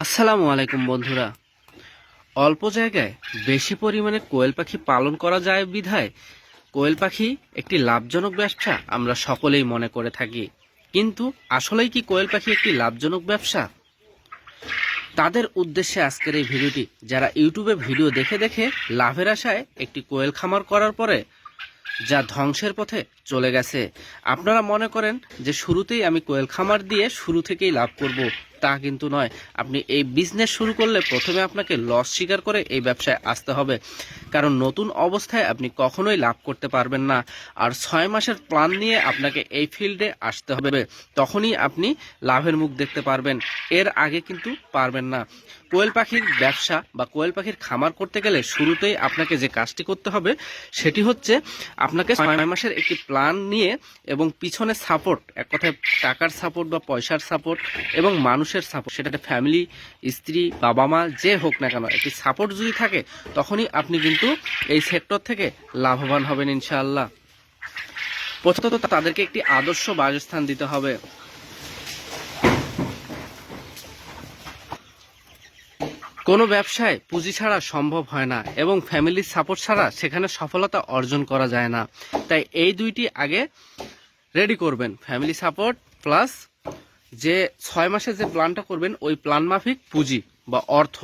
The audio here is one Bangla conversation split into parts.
আসসালামু আলাইকুম বন্ধুরা। অল্প জায়গায় বেশি পরিমাণে কোয়েল পাখি পালন করা যায় বিধায় কোয়েল পাখি একটি লাভজনক ব্যবসা আমরা সকলেই মনে করে থাকি। কিন্তু আসলেই কি কোয়েল পাখি একটি লাভজনক ব্যবসা? তাদের উদ্দেশ্যে আজকের এই ভিডিওটি, যারা ইউটিউবে ভিডিও দেখে দেখে লাভের আশায় একটি কোয়েল খামার করার পরে যা ধ্বংসের পথে চলে গেছে। আপনারা মনে করেন যে শুরুতেই আমি কোয়েল খামার দিয়ে শুরু থেকেই লাভ করব, তা কিন্তু নয়। আপনি এই বিজনেস শুরু করলে প্রথমে আপনাকে লস স্বীকার করে এই ব্যবসায় আসতে হবে, কারণ নতুন অবস্থায় আপনি কখনোই লাভ করতে পারবেন না। আর 6 মাসের প্ল্যান নিয়ে আপনাকে এই ফিল্ডে আসতে হবে, তখনই আপনি লাভের মুখ দেখতে পারবেন, এর আগে কিন্তু পারবেন না। কোয়েল পাখির ব্যবসা বা কোয়েল পাখির খামার করতে গেলে শুরুতেই আপনাকে যে কাজটি করতে হবে সেটি হচ্ছে আপনাকে 6 মাসের একটি প্ল্যান নিয়ে এবং পিছনে সাপোর্ট, এক কথায় টাকার সাপোর্ট বা পয়সার সাপোর্ট এবং মানুষের সাপোর্ট, সেটা ফ্যামিলি, স্ত্রী, বাবা মা যে হোক না কেন, একটি সাপোর্ট যদি থাকে তখনই আপনি কিন্তু এই সেক্টর থেকে লাভবান হবেন ইনশাআল্লাহ। প্রথমত তাদেরকে একটি আদর্শ বাসস্থান দিতে হবে। কোনো ব্যবসায় পুঁজি ছাড়া সম্ভব হয় না এবং ফ্যামিলির সাপোর্ট ছাড়া সেখানে সফলতা অর্জন করা যায় না। তাই এই দুইটি আগে রেডি করবেন, ফ্যামিলি সাপোর্ট প্লাস যে 6 মাসে যে প্ল্যানটা করবেন ওই প্ল্যান মাফিক পুঁজি বা অর্থ।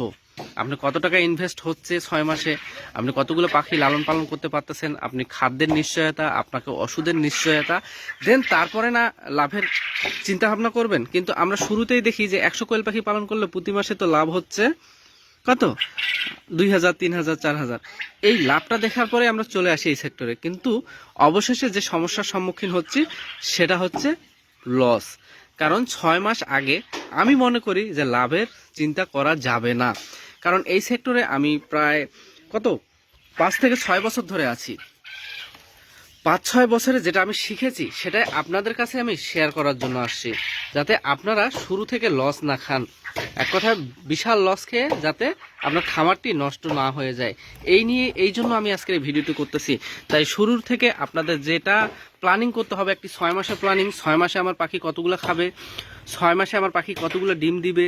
আপনি কত টাকা ইনভেস্ট হচ্ছে 6 মাসে, আপনি কতগুলো পাখি লালন পালন করতে পারতেছেন, আপনি খাদ্যের নিশ্চয়তা, আপনাকে ওষুধের নিশ্চয়তা, দেন তারপরে না লাভের চিন্তা ভাবনা করবেন। কিন্তু আমরা শুরুতেই দেখি যে 100 কোয়েল পাখি পালন করলে প্রতি মাসে তো লাভ হচ্ছে কত, 2000, 3000, 4000। এই লাভটা দেখার পরে আমরা চলে আসি এই সেক্টরে, কিন্তু অবশেষে যে সমস্যার সম্মুখীন হচ্ছি সেটা হচ্ছে লস। কারণ 6 মাস আগে আমি মনে করি যে লাভের চিন্তা করা যাবে না, কারণ এই সেক্টরে আমি প্রায় কত 5 থেকে 6 বছর ধরে আছি। 5-6 বছরে যেটা আমি শিখেছি সেটাই আপনাদের কাছে আমি শেয়ার করার জন্য আসছি, যাতে আপনারা শুরু থেকে লস না খান, এক কথায় বিশাল লস খেয়ে যাতে আপনার খামারটি নষ্ট না হয়ে যায়। এই জন্য আমি আজকের এই ভিডিওটি করতেছি। তাই শুরুর থেকে আপনাদের যেটা প্ল্যানিং করতে হবে, একটি 6 মাসের প্ল্যানিং, 6 মাসে আমার পাখি কতগুলো খাবে, 6 মাসে আমার পাখি কতগুলো ডিম দিবে,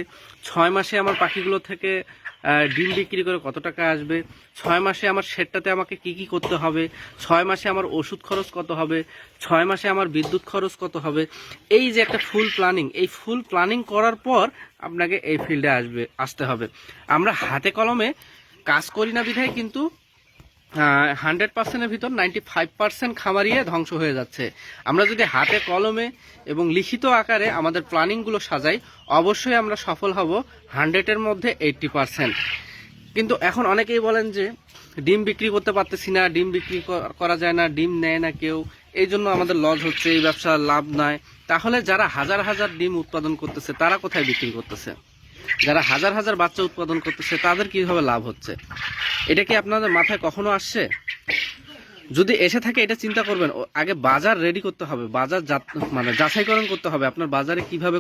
6 মাসে আমার পাখিগুলো থেকে ডিম বিক্রি করে কত টাকা আসবে, 6 মাসে আমার শেডটাতে আমাকে কি কি করতে হবে, 6 মাসে আমার ওষুধ খরচ কত হবে, 6 মাসে আমার বিদ্যুৎ খরচ কত হবে। এই যে একটা ফুল প্ল্যানিং, এই ফুল প্ল্যানিং করার পর আপনাকে এই ফিল্ডে আসতে হবে। আমরা হাতে কলমে কাজ করি না বিধায় কিন্তু 100%-এর ভিতর 95% খামারিয়ে ধ্বংস হয়ে যাচ্ছে। আমরা যদি হাতে কলমে এবং লিখিত আকারে আমাদের প্ল্যানিংগুলো সাজাই, অবশ্যই আমরা সফল হব 100-এর মধ্যে 80%। কিন্তু এখন অনেকেই বলেন যে ডিম বিক্রি করতে পারতেছি না, ডিম বিক্রি করা যায় না, ডিম নেয় না কেউ, এই জন্য আমাদের লস হচ্ছে, এই ব্যবসা লাভ নাই। তাহলে যারা হাজার হাজার ডিম উৎপাদন করতেছে তারা কোথায় বিক্রি করতেছে? যারা হাজার হাজার বাচ্চা উৎপাদন করতেছে তাদের কিভাবে লাভ হচ্ছে? এটা কি আপনাদের মাথায় কখনো আসছে? যদি এসে থাকে এটা চিন্তা করবেন, আগে বাজার রেডি করতে হবে, বাজার মানে যাচাইকরণ করতে হবে, আপনার বাজারে কিভাবে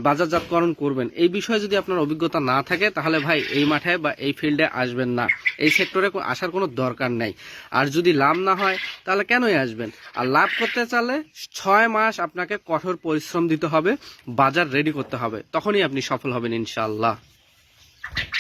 বাজারজাতকরণ করবেন। এই বিষয়ে যদি আপনার অভিজ্ঞতা না থাকে তাহলে ভাই এই মাঠে বা এই ফিল্ডে আসবেন না, এই সেক্টরে আসার কোনো দরকার নাই। আর যদি লাভ না হয় তাহলে কেনই আসবেন? আর লাভ করতে চাইলে 6 মাস আপনাকে কঠোর পরিশ্রম দিতে হবে, বাজার রেডি করতে হবে, তখনই আপনি সফল হবেন ইনশাআল্লাহ।